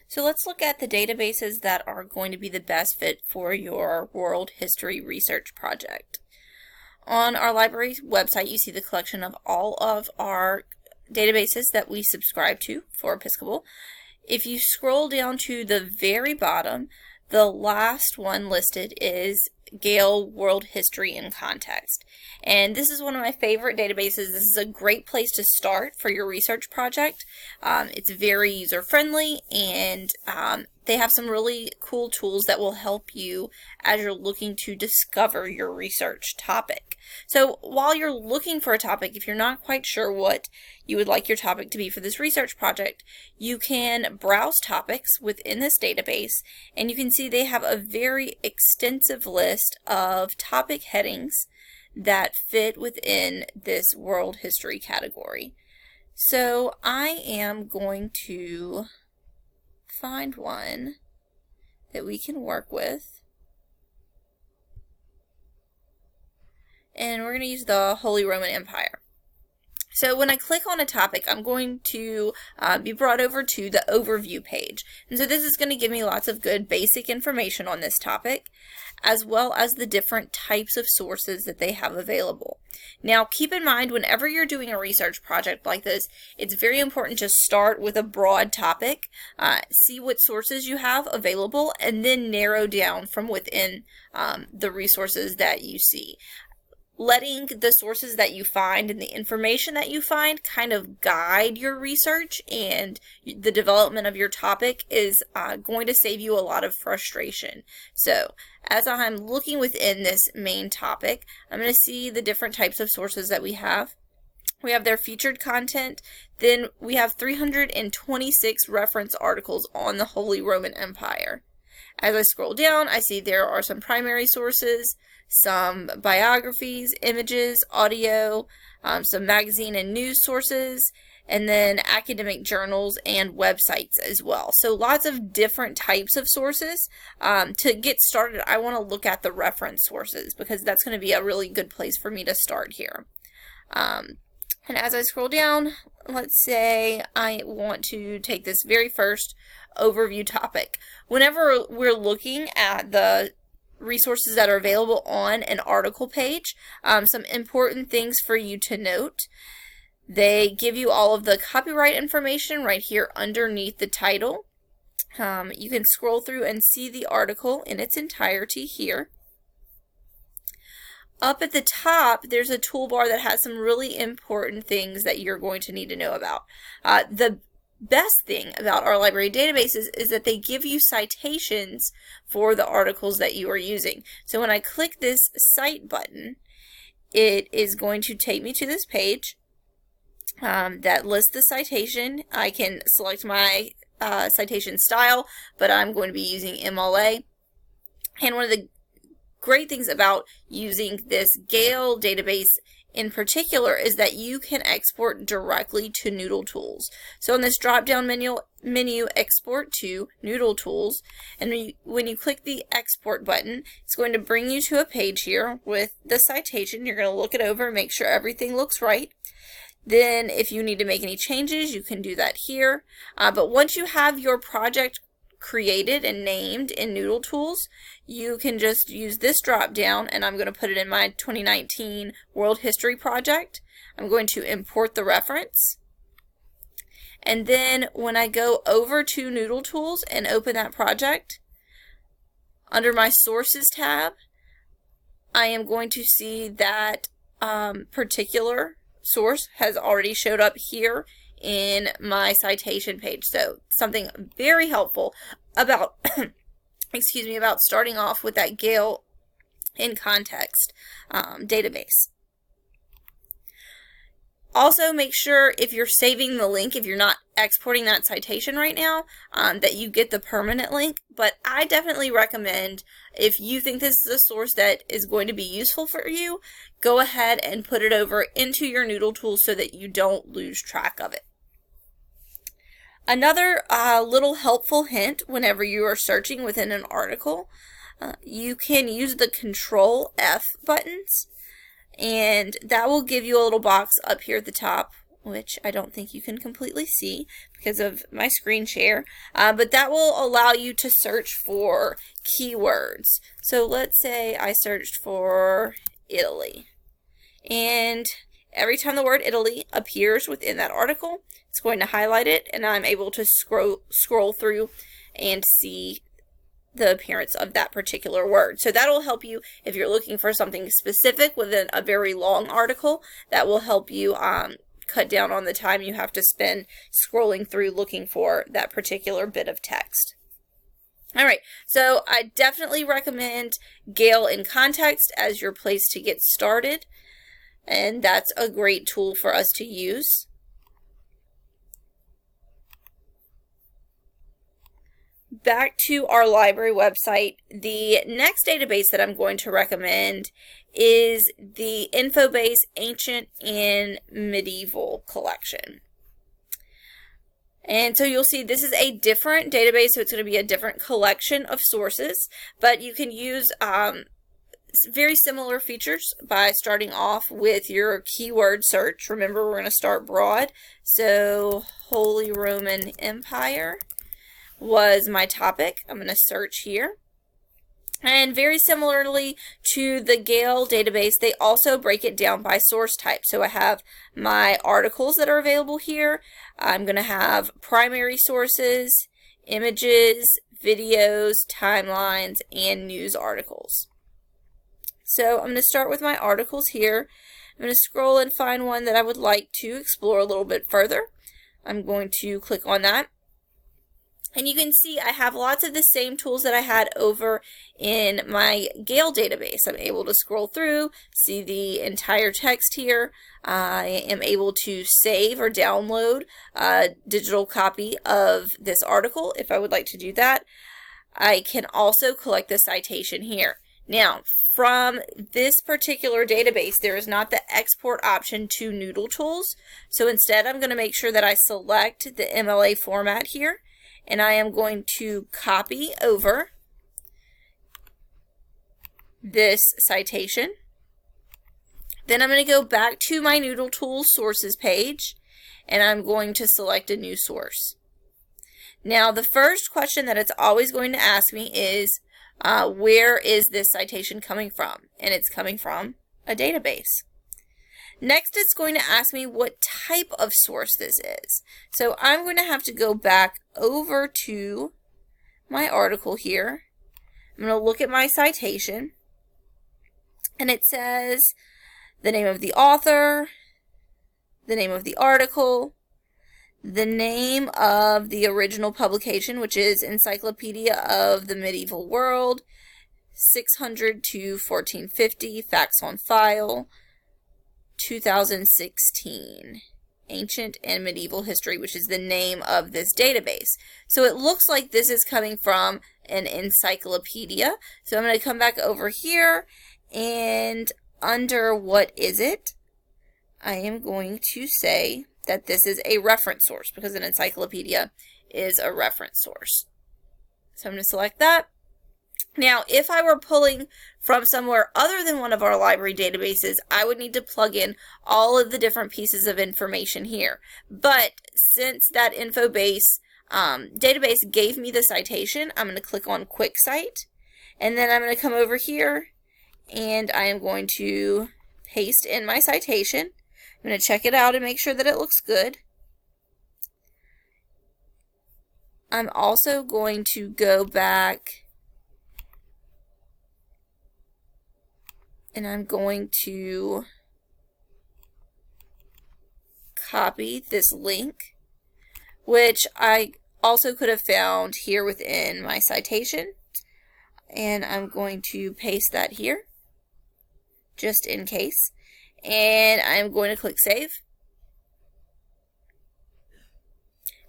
So let's look at the databases that are going to be the best fit for your world history research project. On our library website, you see the collection of all of our databases that we subscribe to for Episcopal. If you scroll down to the very bottom, the last one listed is Gale World History in Context. And this is one of my favorite databases. This is a great place to start for your research project. It's very user-friendly, and they have some really cool tools that will help you as you're looking to discover your research topic. So while you're looking for a topic, if you're not quite sure what you would like your topic to be for this research project, you can browse topics within this database, and you can see they have a very extensive list of topic headings that fit within this world history category. So I am going to find one that we can work with, and we're going to use the Holy Roman Empire. So when I click on a topic, I'm going to be brought over to the overview page. And so this is going to give me lots of good basic information on this topic, as well as the different types of sources that they have available. Now, keep in mind, whenever you're doing a research project like this, it's very important to start with a broad topic, see what sources you have available, and then narrow down from within the resources that you see. Letting the sources that you find and the information that you find kind of guide your research and the development of your topic is going to save you a lot of frustration. So as I'm looking within this main topic, I'm going to see the different types of sources that we have. We have their featured content. Then we have 326 reference articles on the Holy Roman Empire. As I scroll down, I see there are some primary sources, some biographies, images, audio, some magazine and news sources, and then academic journals and websites as well. So lots of different types of sources. To get started, I want to look at the reference sources because that's going to be a really good place for me to start here. And as I scroll down, let's say I want to take this very first overview topic. Whenever we're looking at the resources that are available on an article page, some important things for you to note. They give you all of the copyright information right here underneath the title. You can scroll through and see the article in its entirety here. Up at the top, there's a toolbar that has some really important things that you're going to need to know about. The best thing about our library databases is that they give you citations for the articles that you are using. So when I click this Cite button, it is going to take me to this page that lists the citation. I can select my citation style, but I'm going to be using MLA. And one of the great things about using this Gale database in particular is that you can export directly to Noodle Tools. So on this drop-down menu, export to Noodle Tools, and when you click the export button, it's going to bring you to a page here with the citation. You're going to look it over and make sure everything looks right. Then if you need to make any changes, you can do that here. But once you have your project created and named in Noodle Tools, you can just use this drop down, and I'm going to put it in my 2019 World History project. I'm going to import the reference, and then when I go over to Noodle Tools and open that project, under my Sources tab, I am going to see that particular source has already showed up here in my citation page. So something very helpful about about starting off with that Gale in Context database. Also, make sure if you're saving the link, if you're not exporting that citation right now, that you get the permanent link. But I definitely recommend, if you think this is a source that is going to be useful for you, go ahead and put it over into your Noodle Tools so that you don't lose track of it. Another little helpful hint whenever you are searching within an article, you can use the Control F buttons, and that will give you a little box up here at the top which I don't think you can completely see because of my screen share, but that will allow you to search for keywords. So let's say I searched for Italy, and every time the word Italy appears within that article, it's going to highlight it, and I'm able to scroll through and see the appearance of that particular word. So that'll help you if you're looking for something specific within a very long article. That will help you cut down on the time you have to spend scrolling through looking for that particular bit of text. Alright, so I definitely recommend Gale in Context as your place to get started, and that's a great tool for us to use. Back to our library website, the next database that I'm going to recommend is the Infobase Ancient and Medieval Collection. And so you'll see this is a different database, so it's going to be a different collection of sources, but you can use very similar features by starting off with your keyword search. Remember, we're going to start broad, so Holy Roman Empire was my topic. I'm going to search here. And very similarly to the Gale database, they also break it down by source type. So I have my articles that are available here. I'm going to have primary sources, images, videos, timelines, and news articles. So I'm going to start with my articles here. I'm going to scroll and find one that I would like to explore a little bit further. I'm going to click on that. And you can see I have lots of the same tools that I had over in my Gale database. I'm able to scroll through, see the entire text here. I am able to save or download a digital copy of this article if I would like to do that. I can also collect the citation here. Now, from this particular database, there is not the export option to Noodle Tools. So instead, I'm going to make sure that I select the MLA format here. And I am going to copy over this citation. Then I'm going to go back to my Noodle Tools sources page, and I'm going to select a new source. Now, the first question that it's always going to ask me is, where is this citation coming from? And it's coming from a database. Next, it's going to ask me what type of source this is. So I'm going to have to go back over to my article here. I'm going to look at my citation, and it says the name of the author, the name of the article, the name of the original publication, which is Encyclopedia of the Medieval World, 600 to 1450, facts on file, 2016, Ancient and Medieval History, which is the name of this database. So it looks like this is coming from an encyclopedia. So I'm going to come back over here, and under what is it, I am going to say that this is a reference source because an encyclopedia is a reference source. So I'm going to select that. Now, if I were pulling from somewhere other than one of our library databases, I would need to plug in all of the different pieces of information here. But since that Infobase database gave me the citation, I'm going to click on Quick Cite, and then I'm going to come over here, and I am going to paste in my citation. I'm going to check it out and make sure that it looks good. I'm also going to go back, and I'm going to copy this link, which I also could have found here within my citation. And I'm going to paste that here, just in case. And I'm going to click Save.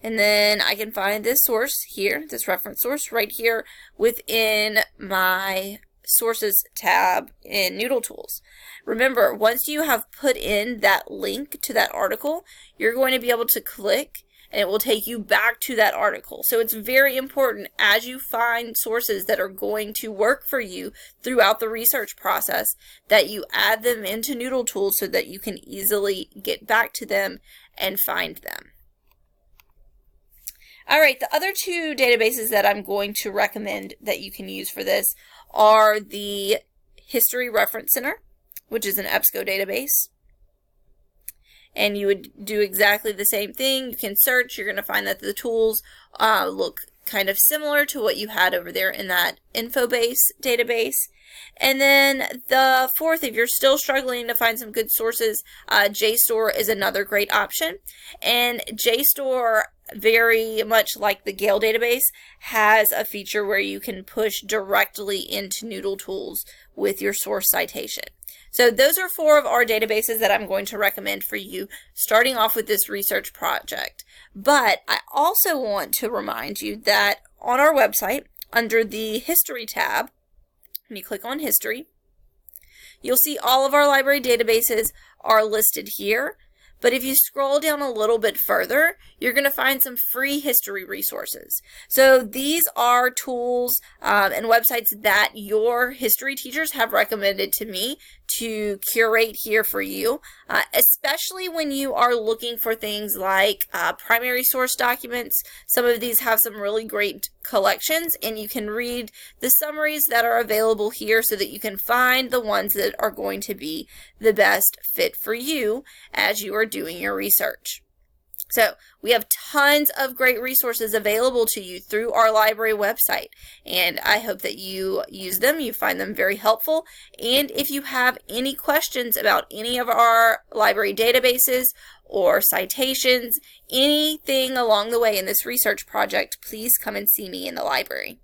And then I can find this source here, this reference source right here within my Sources tab in Noodle Tools. Remember, once you have put in that link to that article, you're going to be able to click and it will take you back to that article. So it's very important as you find sources that are going to work for you throughout the research process that you add them into Noodle Tools so that you can easily get back to them and find them. All right, the other two databases that I'm going to recommend that you can use for this are the History Reference Center, which is an EBSCO database. And you would do exactly the same thing. You can search. You're going to find that the tools look kind of similar to what you had over there in that Infobase database. And then the fourth, if you're still struggling to find some good sources, JSTOR is another great option. And JSTOR, very much like the Gale database, has a feature where you can push directly into Noodle Tools with your source citation. So those are four of our databases that I'm going to recommend for you starting off with this research project. But I also want to remind you that on our website, under the History tab, when you click on History, you'll see all of our library databases are listed here. But if you scroll down a little bit further, you're going to find some free history resources. So these are tools and websites that your history teachers have recommended to me to curate here for you, especially when you are looking for things like primary source documents. Some of these have some really great collections, and you can read the summaries that are available here so that you can find the ones that are going to be the best fit for you as you are doing your research. So we have tons of great resources available to you through our library website, and I hope that you use them, you find them very helpful. And if you have any questions about any of our library databases or citations, anything along the way in this research project, please come and see me in the library.